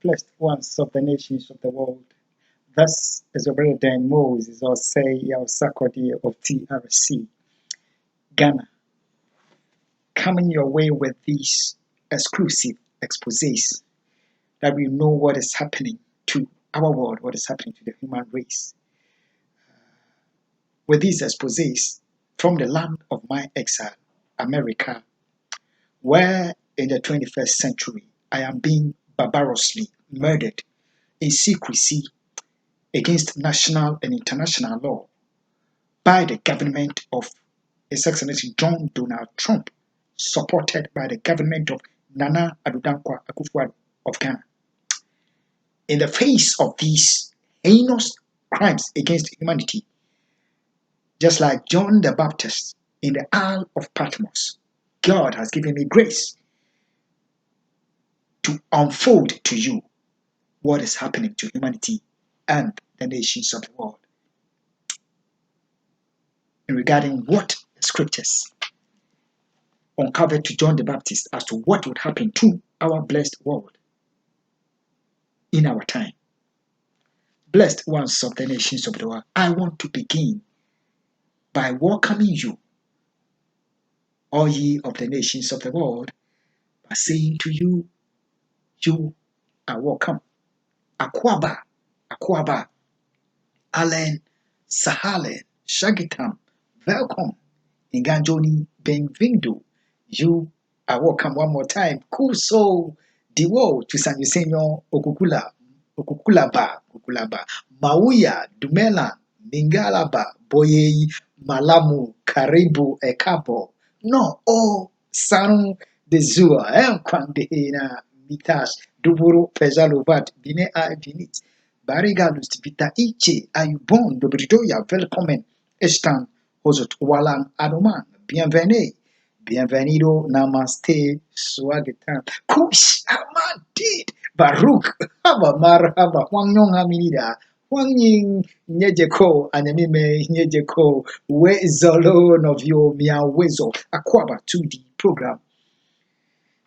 blessed ones of the nations of the world. Thus is your brother Dan Moses or say your Sakodi of TRC, Ghana, coming your way with these exclusive exposés that we know what is happening to our world, what is happening to the human race. With these exposés from the land of my exile, America, where in the 21st century I am being barbarously murdered in secrecy against national and international law by the government of His Excellency John Donald Trump, supported by the government of Nana Addo Akufo of Ghana. In the face of these heinous crimes against humanity, just like John the Baptist in the Isle of Patmos, God has given me grace to unfold to you what is happening to humanity and the nations of the world. And regarding what the scriptures uncovered to John the Baptist as to what would happen to our blessed world in our time. Blessed ones of the nations of the world, I want to begin by welcoming you, all ye of the nations of the world, by saying to you, you are welcome. Akwaba, Akwaba, Allen, Sahalen, Shagitam, welcome. Inganjoni, Benvindo, you are welcome one more time. Kuso, Diwo, Tusanyisenyo, Okukulaba, Mauya, Dumela, Mingalaba, Boye, Malamu, Karibu, Ekabo. No, oh, Sanu, de Zua, Kwande Ena, Mitash, Duburu, Pezalovat, Bine A Binit, Barigalus, Vita Iche, Ayubon, Dobritoya, Velkommen, Estan, Hozot, Walang, Adoman, Bienvenue. Bienvenido, namaste, swagetan. Kush, amadid, Baruch, haba marhaba, wanyong aminida, wanying nyejeko, anyamime nyejeko, we zolo novyo miawezo, akwaba 2D program.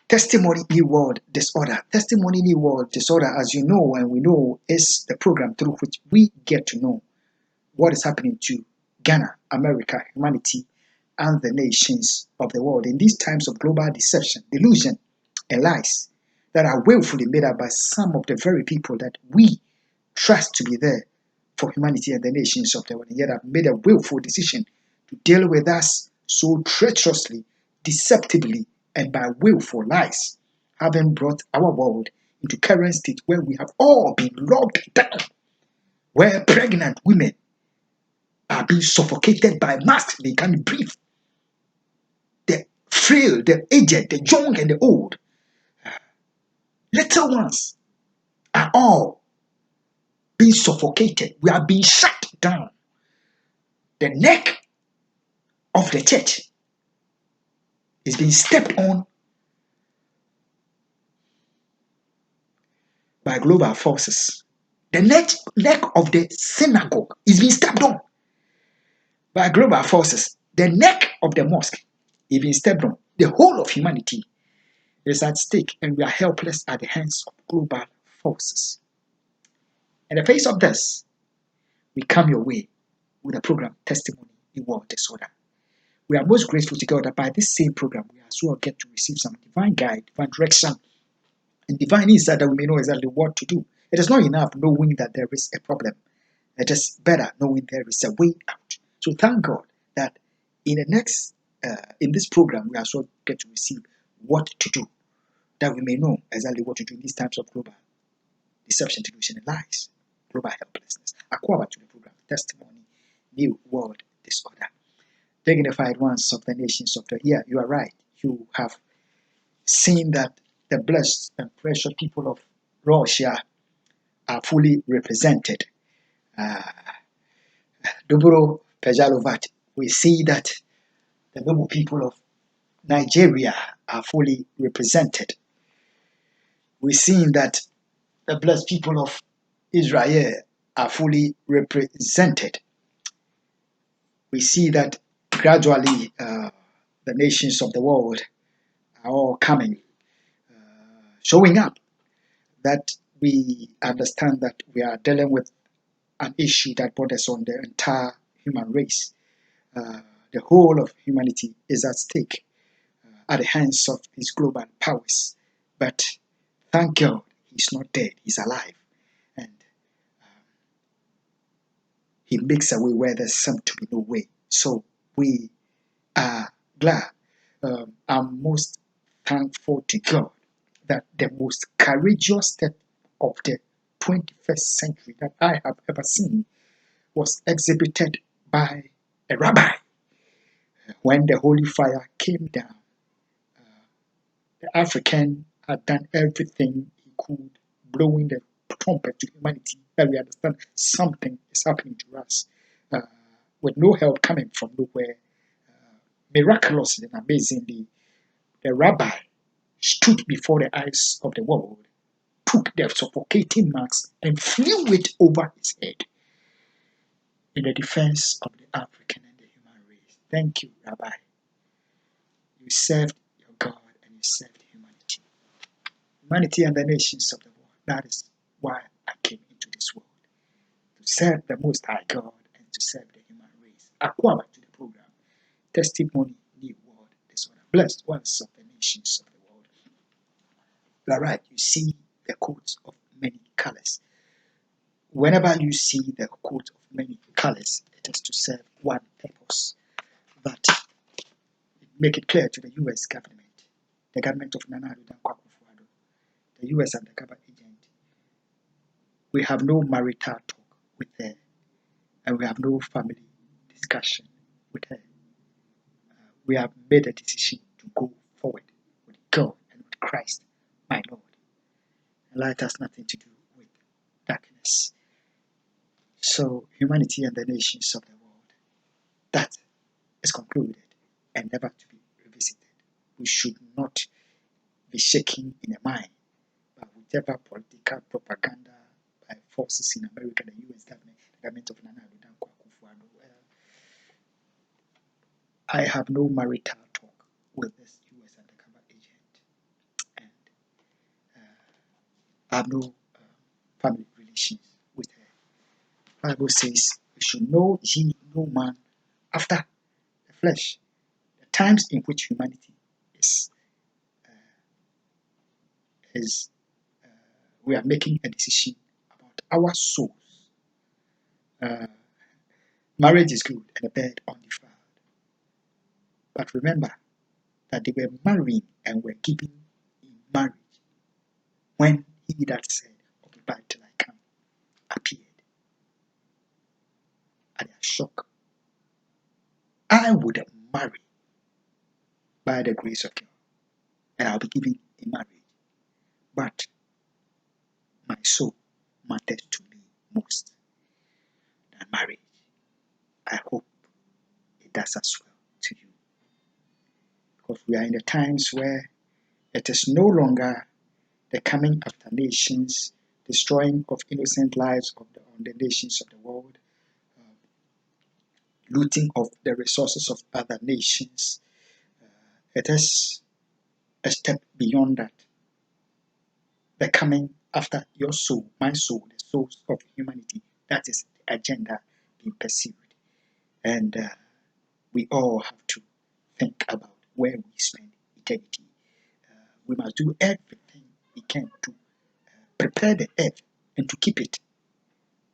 Testimony New World Disorder. Testimony New World Disorder, as you know and we know, is the program through which we get to know what is happening to Ghana, America, humanity, and the nations of the world in these times of global deception, delusion, and lies that are willfully made up by some of the very people that we trust to be there for humanity and the nations of the world, and yet have made a willful decision to deal with us so treacherously, deceptively, and by willful lies, having brought our world into current state where we have all been locked down, where pregnant women are being suffocated by masks, they can't breathe. The frail, the aged, the young, and the old, little ones are all being suffocated. We are being shut down. The neck of the church is being stepped on by global forces. The neck of the synagogue is being stepped on by global forces. The neck of the mosque is being stepped on. The whole of humanity is at stake, and we are helpless at the hands of global forces. In the face of this, we come your way with a program, Testimony in World Disorder. We are most grateful to God that by this same program, we as well get to receive some divine guide, divine direction, and divine insight that we may know exactly what to do. It is not enough knowing that there is a problem. It is better knowing there is a way out. So thank God that in this program, we as well get to receive what to do, that we may know exactly what to do in these times of global deception, delusion, and lies, global helplessness. Acquire to the program, Testimony, New World Disorder. Dignified ones of the nations of the year, you are right. You have seen that the blessed and precious people of Russia are fully represented. Dobro Pejalovat, we see that the noble people of Nigeria are fully represented. We've seen that the blessed people of Israel are fully represented. We see that gradually the nations of the world are all coming, showing up that we understand that we are dealing with an issue that borders on the entire human race. The whole of humanity is at stake at the hands of these global powers. But thank God, he's not dead, he's alive. And he makes a way where there seems to be no way. So we are glad. I'm most thankful to God that the most courageous step of the 21st century that I have ever seen was exhibited by a rabbi when the holy fire came down. The African had done everything he could, blowing the trumpet to humanity that we understand something is happening to us. Uh, with no help coming from nowhere, miraculously and amazingly, the rabbi stood before the eyes of the world, took the suffocating marks, and flew it over his head in the defense of the African and the human race. Thank you, Rabbi. You served your God and you served humanity. Humanity and the nations of the world. That is why I came into this world. To serve the Most High God and to serve the human race. Aquaba to the program. Testimony, new world, disorder. Blessed ones of the nations of the world. You are right, you see the coats of many colors. Whenever you see the coat of many colors, it is to serve one purpose. But make it clear to the US government, the government of Nana Addo Akufo, the US undercover agent, we have no marital talk with her, and we have no family discussion with her. We have made a decision to go forward with God and with Christ, my Lord. And light has nothing to do with darkness. So humanity and the nations of the world, that is concluded and never to be revisited. We should not be shaken in the mind by whichever political propaganda by forces in America, the US government, the government of Nana Addo Akufo. I have no marital talk with this US undercover agent, and I have no family relations with her. The Bible says, "We should know ye no man after the flesh." The times in which humanity is we are making a decision about our souls. Marriage is good and a bed undefiled. But remember that they were marrying and were giving in marriage when he that said, "Occupy till I come," appeared. And they are shocked. I would marry by the grace of God, and I'll be giving in marriage. But my soul matters to me most than marriage. I hope it does as well to you. Because we are in the times where it is no longer the coming after nations, destroying of innocent lives on the nations of the world, looting of the resources of other nations. It is a step beyond that. The coming after your soul, my soul, the souls of humanity. That is the agenda being pursued. And we all have to think about where we spend eternity. We must do everything we can to prepare the earth and to keep it.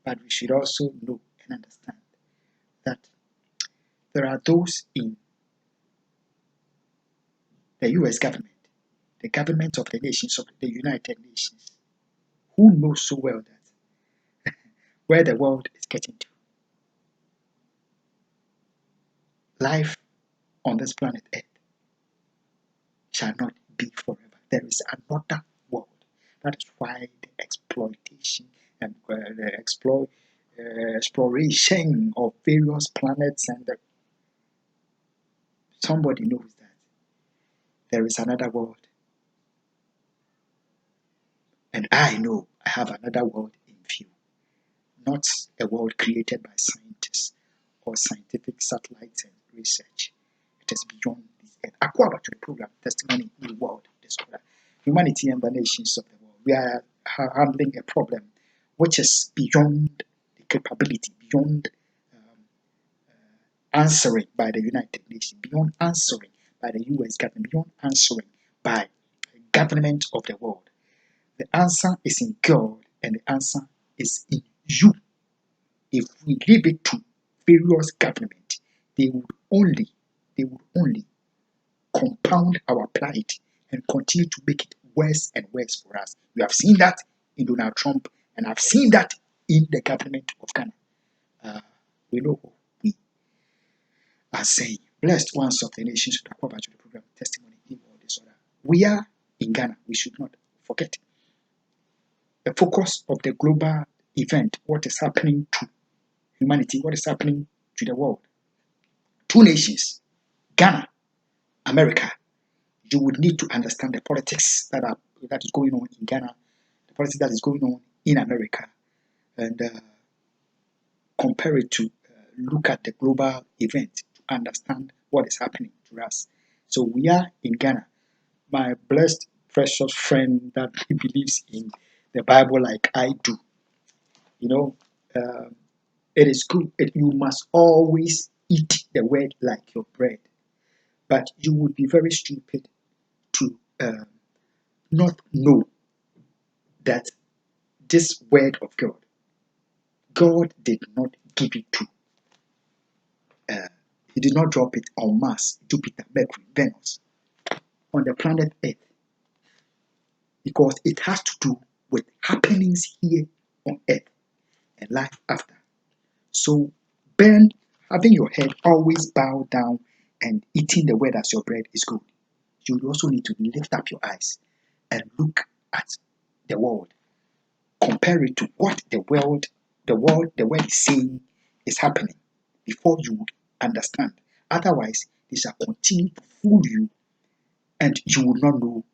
But we should also know and understand that there are those in the US government, the government of the nations of the United Nations, who know so well that where the world is getting to, life on this planet Earth shall not be forever. There is another world. That is why the exploitation and the exploration of various planets and somebody knows that there is another world. And I know I have another world in view, not a world created by scientists or scientific satellites and research. It is beyond this earth. Aquaba to the program, Testimony, New World, Disorder, Humanity and the Nations of the World. we are handling a problem which is beyond the capability, beyond answering by the United Nations, beyond answering by the US government, beyond answering by the government of the world. The answer is in God, and the answer is in you. If we leave it to various government, they would only compound our plight and continue to make it worse and worse for us. We have seen that in Donald Trump, and I've seen that in the government of Ghana. We know who we are saying. Blessed ones of the nations should come back to the program testimony in all disorder. We are in Ghana. We should not forget the focus of the global event, what is happening to humanity, what is happening to the world. Two nations, Ghana, America. You would need to understand the politics that is going on in Ghana, the politics that is going on in America, and compare it to look at the global event to understand what is happening to us. So we are in Ghana. My blessed, precious friend that believes in the Bible like I do, it is good. You must always eat the word like your bread. But you would be very stupid to not know that this word of God did not give it to, He did not drop it on Mars, Jupiter, Mercury, Venus, on the planet Earth, because it has to do with happenings here on Earth and life after. So, having your head always bow down and eating the word as your bread is good. You also need to lift up your eyes and look at the world. Compare it to what the world is saying is happening before you would understand. Otherwise, they shall continue to fool you and you will not know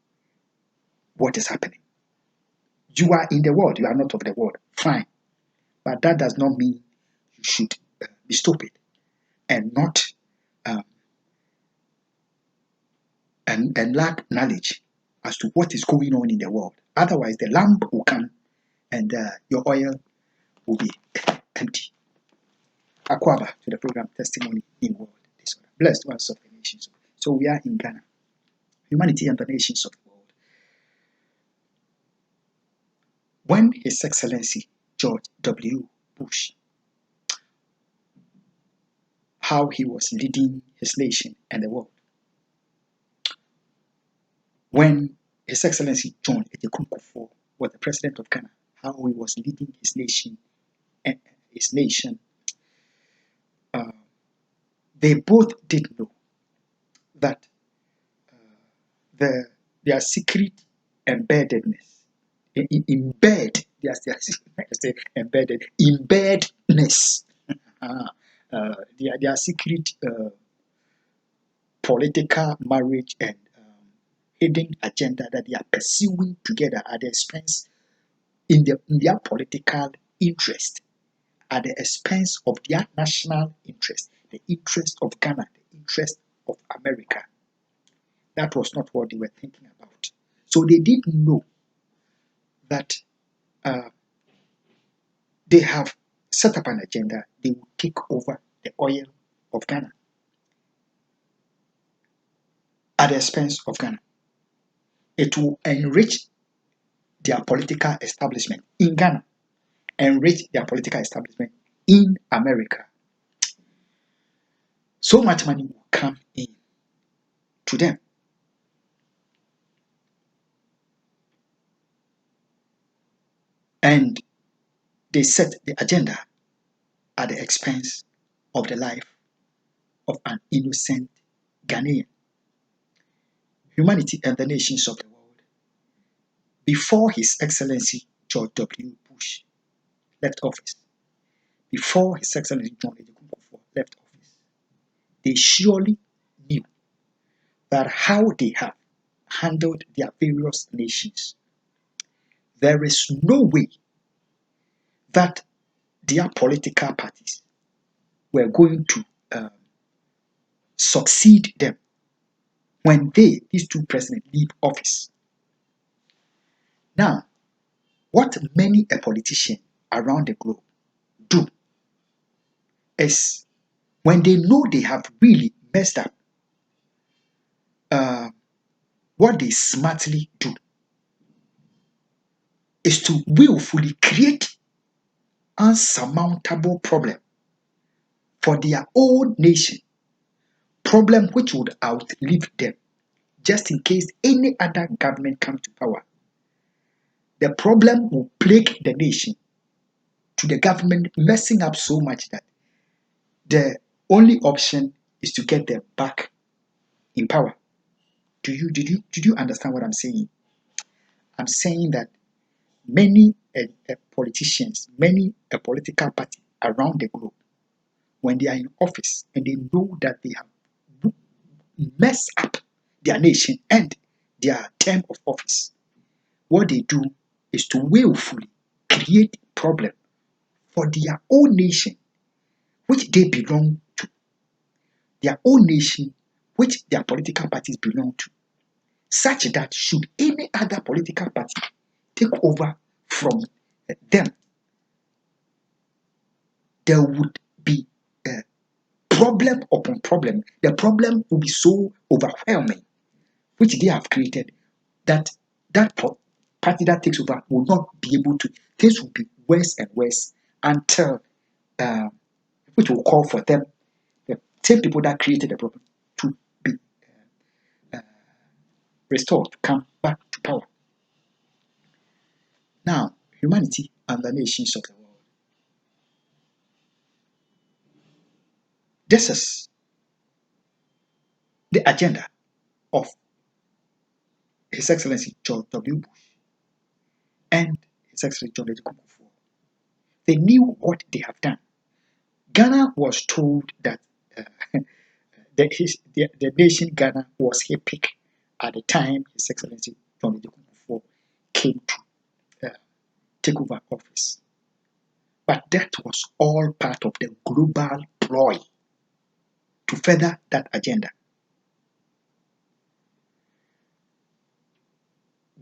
what is happening. You are in the world, you are not of the world. Fine. But that does not mean you should be stupid and not and lack knowledge as to what is going on in the world. Otherwise, the lamp will come and your oil will be empty. Akwaba to the program Testimony in World Disorder. Blessed ones of the nations. So we are in Ghana. Humanity and the nations of the world. When His Excellency George W. Bush, how he was leading his nation and the world. When His Excellency John Akufo was the president of Ghana, how he was leading his nation and they both did know that their secret embeddedness, embeddedness, their secret political marriage and hidden agenda that they are pursuing together at the expense in their political interest, at the expense of their national interest, the interest of Ghana, the interest of America. That was not what they were thinking about. So they didn't know that they have set up an agenda. They will take over the oil of Ghana at the expense of Ghana. It will enrich their political establishment in Ghana, enrich their political establishment in America. So much money will come in to them. And they set the agenda at the expense of the life of an innocent Ghanaian. Humanity and the nations of the world. Before His Excellency George W. Bush left office, before His Excellency John Akufo left office, they surely knew that how they have handled their various nations, there is no way that their political parties were going to succeed them when these two presidents leave office. Now, What many a politician around the globe do is when they know they have really messed up, what they smartly do is to willfully create unsurmountable problem for their own nation, problem which would outlive them, just in case any other government comes to power. The problem will plague the nation to the government messing up so much that the only option is to get them back in power. Did you understand what I'm saying? I'm saying that many politicians, many a political party around the globe, when they are in office and they know that they have messed up their nation and their term of office, what they do is to willfully create problem for their own nation, which they belong to, their own nation, which their political parties belong to, such that should any other political party take over from them, there would be problem upon problem. The problem will be so overwhelming, which they have created, that party that takes over will not be able to. Things will be worse and worse until which will call for them, the same people that created the problem, to be restored, to come back to power. Now, humanity and the nations of the world. This is the agenda of His Excellency George W. Bush and His Excellency John Akufo. They knew what they have done. Ghana was told that the nation Ghana was epic at the time His Excellency John Akufo came to take over office. But that was all part of the global ploy to further that agenda.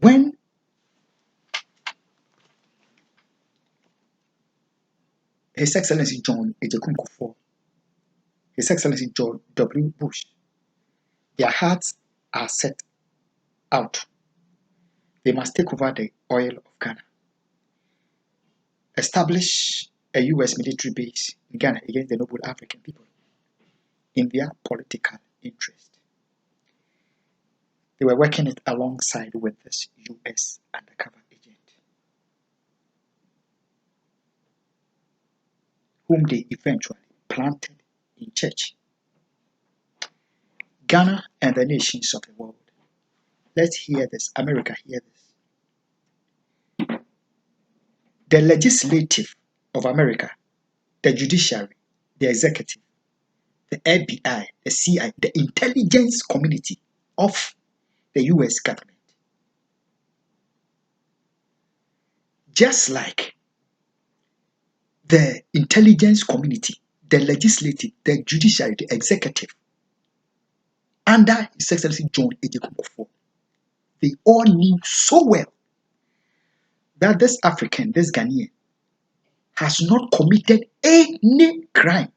When His Excellency John Akufo, His Excellency George W. Bush, their hearts are set out. They must take over the oil of Ghana, establish a U.S. military base in Ghana against the noble African people in their political interest. They were working it alongside with this U.S. undercover agent, whom they eventually planted in church. Ghana and the nations of the world. Let's hear this. America, hear this. The legislative of America, the judiciary, the executive, the FBI, the CIA, the intelligence community of the US government, just like the intelligence community, the legislative, the judiciary, the executive, under His Excellency John Akufo, they all knew so well that this African, this Ghanaian, has not committed any crime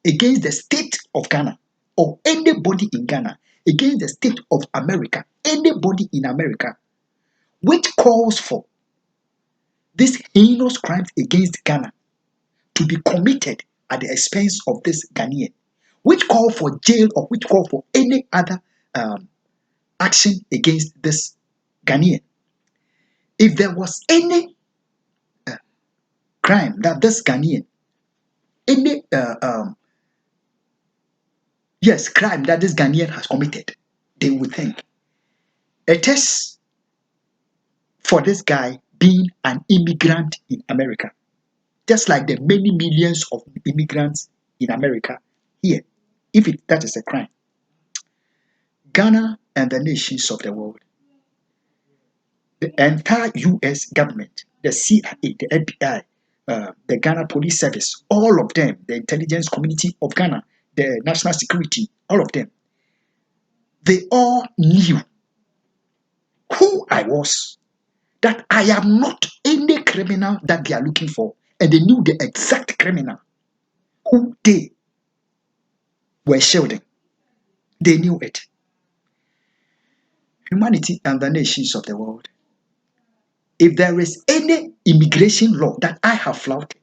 against the state of Ghana or anybody in Ghana, against the state of America, anybody in America, which calls for these heinous crimes against Ghana to be committed at the expense of this Ghanaian, which call for jail or which call for any other action against this Ghanaian. If there was any crime that this Ghanaian, any crime that this Ghanaian has committed, they would think it is for this guy being an immigrant in America, just like the many millions of immigrants in America here. If that is a crime, Ghana and the nations of the world, the entire US government, the CIA, the FBI, the Ghana Police Service, all of them, the intelligence community of Ghana, the national security, all of them, they all knew who I was, that I am not any criminal that they are looking for. And they knew the exact criminal who they were shielding. They knew it. Humanity and the nations of the world. If there is any immigration law that I have flouted,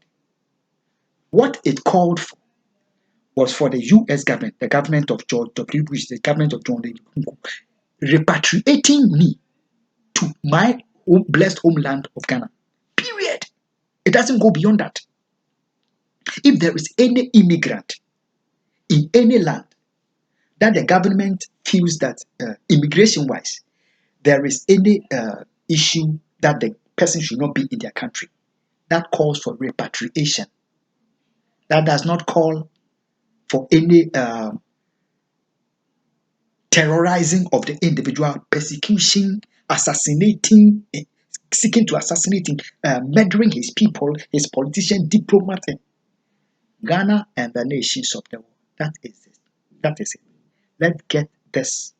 what it called for was for the US government, the government of George W. Bush, the government of John Kunku, repatriating me to my blessed homeland of Ghana. Period. It doesn't go beyond that. If there is any immigrant in any land that the government feels that immigration-wise there is any issue that the person should not be in their country, that calls for repatriation. That does not call for any terrorizing of the individual, persecution, assassinating, seeking to assassinating, murdering his people, his politician, diplomat, Ghana and the nations of the world. That is it. That is it. Let's get this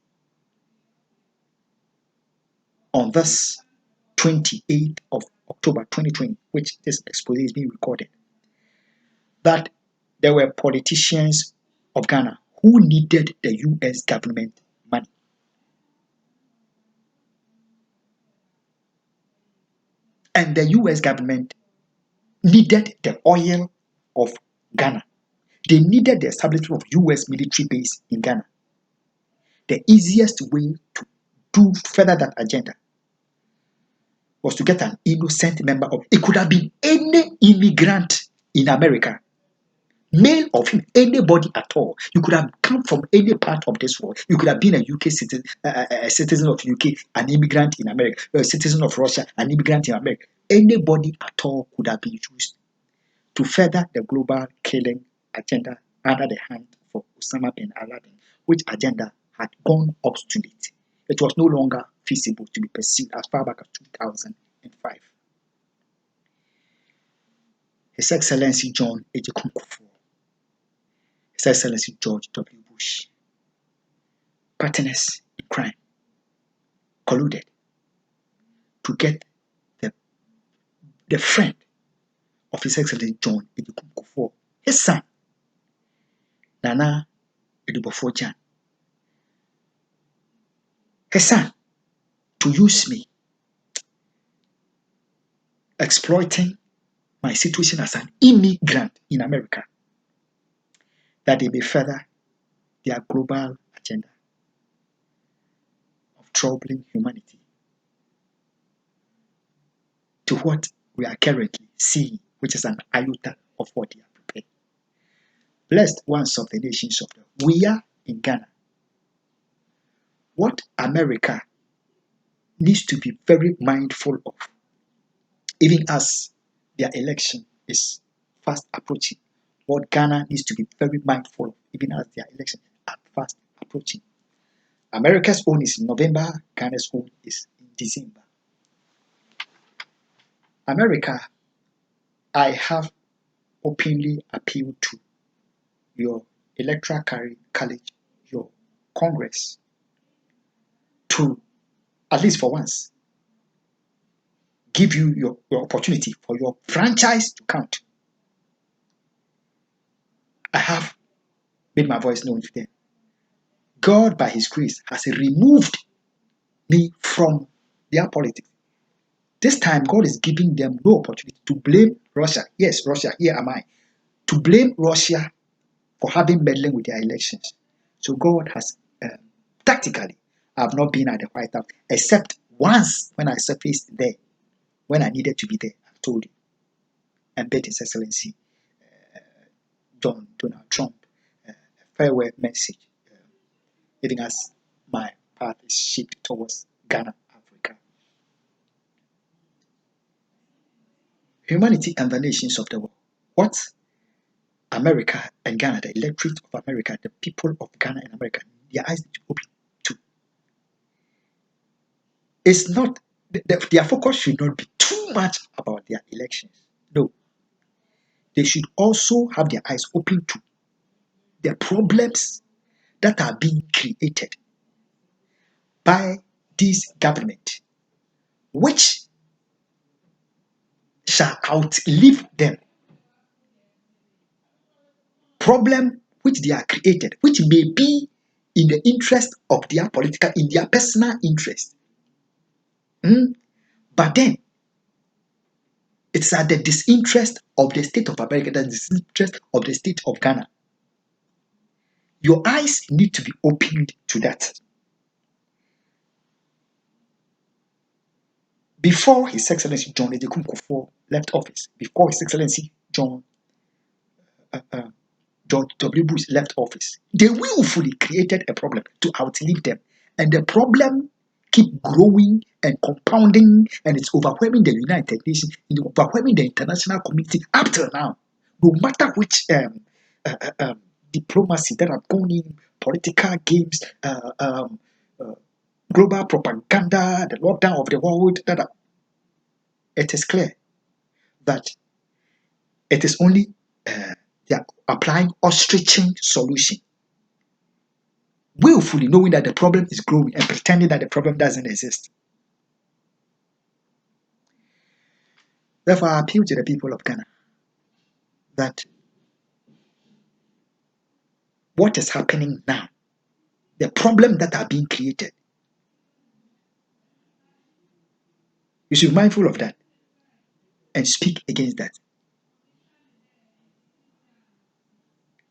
on this 28th of October 2020, which this expose is being recorded, that there were politicians of Ghana who needed the US government money. And the US government needed the oil of Ghana. They needed the establishment of US military base in Ghana. The easiest way to do further that agenda was to get an innocent member of it. Could have been any immigrant in America, male or female, anybody at all. You could have come from any part of this world. You could have been a UK citizen, a citizen of UK, an immigrant in America, a citizen of Russia, an immigrant in America. Anybody at all could have been used to further the global killing agenda under the hand for Osama bin Laden, which agenda had gone obsolete. It was no longer feasible to be pursued as far back as 2005. His Excellency John Akufo, His Excellency George W. Bush, partners in crime, colluded to get the friend of His Excellency John Akufo, his son, Nana Edubofo-Jan, his son, to use me, exploiting my situation as an immigrant in America, that they may further their global agenda of troubling humanity to what we are currently seeing, which is an iota of what they are prepared. Blessed ones of the nations of the world, we are in Ghana. What America needs to be very mindful of, even as their election is fast approaching, what Ghana needs to be very mindful of, even as their election are fast approaching. America's own is in November, Ghana's own is in December. America, I have openly appealed to your electoral college, your Congress, to, at least for once, give you your opportunity for your franchise to count. I have made my voice known to them. God, by His grace, has removed me from their politics. This time, God is giving them no opportunity to blame Russia. Yes, Russia, here am I. To blame Russia for having meddling with their elections. So God has, tactically, I have not been at the White House, except once when I surfaced there, when I needed to be there. I've told you. And bid His Excellency Donald Trump a farewell message, even as my path is shaped towards Ghana, Africa. Humanity and the nations of the world. What America and Ghana, the electorate of America, the people of Ghana and America, their eyes need to open to. It's not, their focus should not be too much about their elections. No. They should also have their eyes open to the problems that are being created by this government, which shall outlive them. Problem which they are created, which may be in the interest of their political, in their personal interest. But then, it's at the disinterest of the state of America, the disinterest of the state of Ghana. Your eyes need to be opened to that. Before His Excellency John Akufo left office, before His Excellency George W. Bush left office, they willfully created a problem to outlive them. And the problem keep growing and compounding, and it's overwhelming the United Nations, it's overwhelming the international community up till now. No matter which diplomacy that have gone in, political games, global propaganda, the lockdown of the world, it is clear that it is only they are applying ostriching solution, willfully knowing that the problem is growing and pretending that the problem doesn't exist. Therefore, I appeal to the people of Ghana that what is happening now, the problem that are being created, you should be mindful of that and speak against that.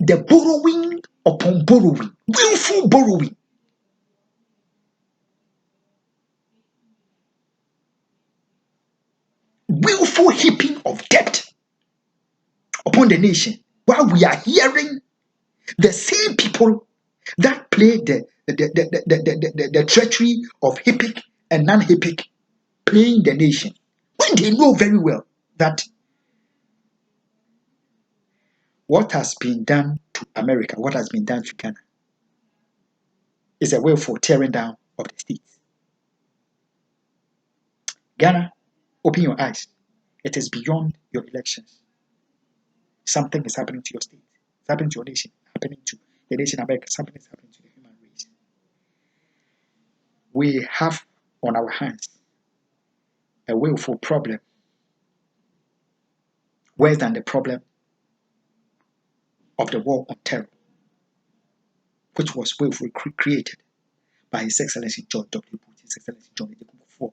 The borrowing upon borrowing, willful borrowing, willful heaping of debt upon the nation, while we are hearing the same people that play the treachery of HIPIC and non-HIPIC playing the nation, when they know very well that what has been done to America, what has been done to Ghana, is a way for tearing down of the states. Ghana, open your eyes. It is beyond your elections. Something is happening to your state. It's happening to your nation. Happening to the nation America. Something is happening to the human race. We have on our hands a willful problem worse than the problem of the war on terror, which was willfully created by His Excellency George W. Bush, His Excellency John Akufo,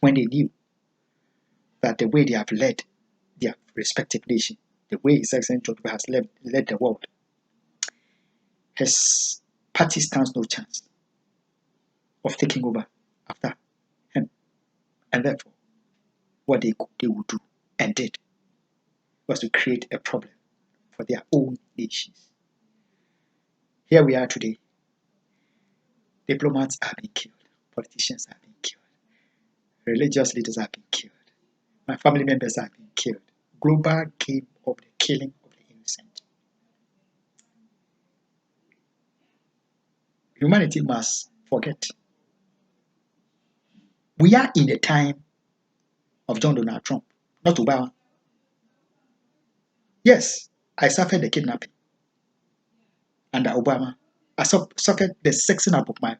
when they knew that the way they have led their respective nation, the way His Excellency George has led the world, his party stands no chance of taking over after him. And therefore, what they would do and did was to create a problem for their own nations. Here we are today. Diplomats are being killed. Politicians are being killed. Religious leaders are being killed. My family members are being killed. Global game of the killing of the innocent. Humanity must forget. We are in the time of John Donald Trump, not Obama. Yes, I suffered the kidnapping under Obama. I suffered the sexing up of my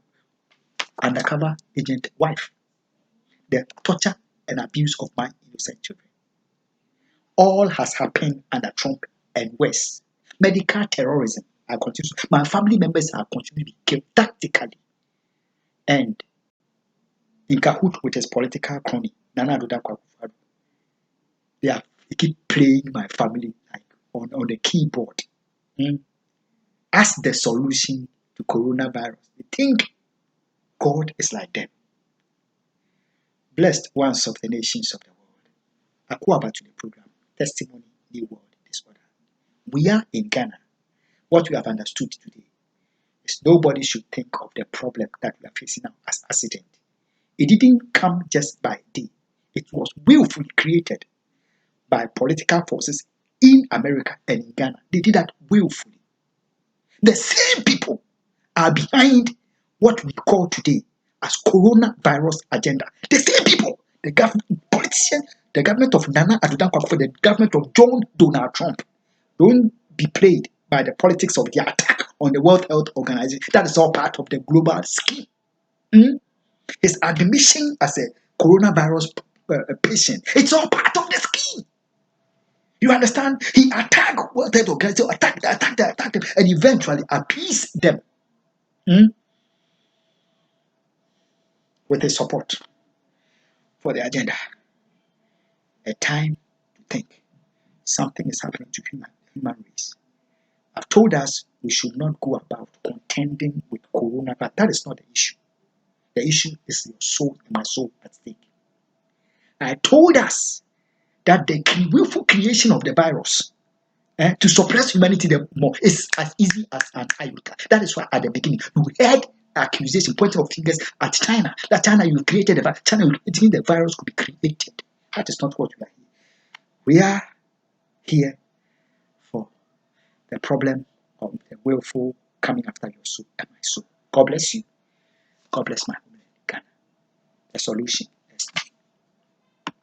undercover agent wife, the torture and abuse of my innocent children. All has happened under Trump and West. Medical terrorism. My family members are continuing to be killed tactically and in cahoot with his political crony, Nana Addo Akufo. They keep playing my family like on the keyboard as the solution to coronavirus. They think God is like them. Blessed ones of the nations of the world. Akufo to the program. Testimony, New World Disorder. We are in Ghana. What we have understood today is nobody should think of the problem that we are facing now as accident. It didn't come just by day. It was willfully created by political forces in America and in Ghana. They did that willfully. The same people are behind what we call today as coronavirus agenda. The same people, the government, politicians, the government of Nana Addo Akufo, the government of John Donald Trump. Don't be played by the politics of the attack on the World Health Organization. That is all part of the global scheme. His admission as a coronavirus patient. It's all part of the scheme. You understand? He attacked that organization, attacked them, and eventually appeased them with his support for the agenda. A time to think something is happening to human race. I've told us we should not go about contending with corona, but that is not the issue. The issue is your soul and my soul at stake. I told us that the willful creation of the virus to suppress humanity the more is as easy as an iota. That is why at the beginning you heard accusation, pointing of fingers at China. That China, you created the virus. China, you think the virus could be created. That is not what we are here. We are here for the problem of the willful coming after your soul and my soul. God bless you. God bless my homeland, Ghana. The solution